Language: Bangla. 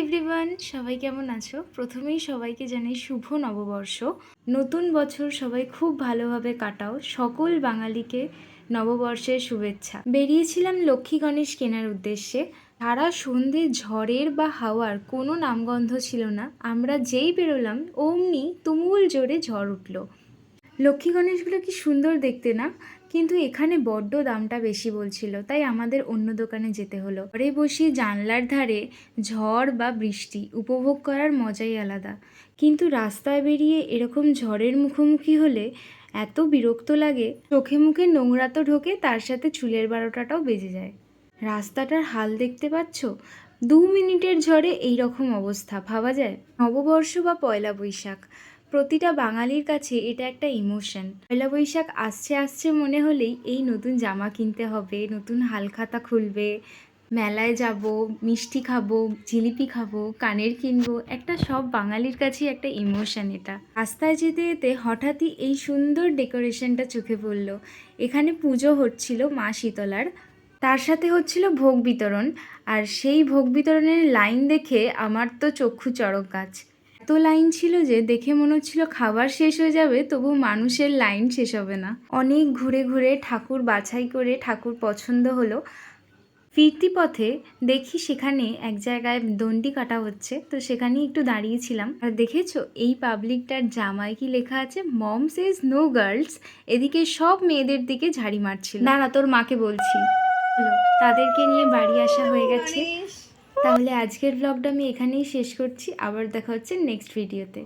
এভরিওয়ান, সবাই কেমন আছো? প্রথমেই সবাইকে জানাই শুভ নববর্ষ। নতুন বছর সবাই খুব ভালোভাবে কাটাও। সকল বাঙালিকে নববর্ষের শুভেচ্ছা। বেরিয়েছিলাম লক্ষ্মী গণেশ কেনার উদ্দেশ্যে। সারা সন্ধে ঝড়ের বা হাওয়ার কোনো নামগন্ধ ছিল না। আমরা যেই বেরোলাম অমনি তুমুল জোরে ঝড় উঠল। লক্ষ্মী গণেশগুলো কি সুন্দর দেখতে না, কিন্তু এখানে বড্ড দামটা বেশি বলছিল, তাই আমাদের অন্য দোকানে যেতে হলো। ঘরে বসে জানলার ধারে ঝড় বা বৃষ্টি উপভোগ করার মজাই আলাদা, কিন্তু রাস্তায় বেরিয়ে এরকম ঝড়ের মুখোমুখি হলে এত বিরক্ত লাগে। চোখে মুখে নোংরা তো ঢোকে, তার সাথে চুলের 12টাও বেজে যায়। রাস্তাটার হাল দেখতে পাচ্ছ? 2 মিনিটের ঝড়ে এই রকম অবস্থা, ভাবা যায়? নববর্ষ বা পয়লা বৈশাখ, প্রতিটা বাঙালির কাছে এটা একটা ইমোশন। পয়লা বৈশাখ আসছে আসছে মনে হলেই এই নতুন জামা কিনতে হবে, নতুন হালখাতা খুলবে, মেলায় যাব, মিষ্টি খাবো, জিলিপি খাবো, কানের কিনবো, একটা সব বাঙালির কাছেই একটা ইমোশন এটা। রাস্তায় যেতে যেতে হঠাৎই এই সুন্দর ডেকোরেশনটা চোখে পড়লো। এখানে পুজো হচ্ছিল মা শীতলার, তার সাথে হচ্ছিল ভোগ বিতরণ। আর সেই ভোগ বিতরণের লাইন দেখে আমার তো চক্ষু চড়ক গাছ। এত লাইন ছিল যে দেখে মনে হচ্ছিল খাবার শেষ হয়ে যাবে, তবু মানুষের লাইন শেষ হবে না। অনেক ঘুরে ঘুরে ঠাকুর বাছাই করে ঠাকুর পছন্দ হলো। ফিরতি পথে দেখি সেখানে এক জায়গায় দণ্ডি কাটা হচ্ছে, তো সেখানেই একটু দাঁড়িয়েছিলাম। আর দেখেছো এই পাবলিকটার জামায় কি লেখা আছে? মম সেজ নো গার্লস। এদিকে সব মেয়েদের দিকে ঝাড়ি মারছিল। দাঁড়া, তোর মাকে বলছি। হলো, তাদেরকে নিয়ে বাড়ি আসা হয়ে গেছে। তাহলে আজকের ব্লগটা আমি এখানেই শেষ করছি। আবার দেখা হচ্ছে নেক্সট ভিডিওতে।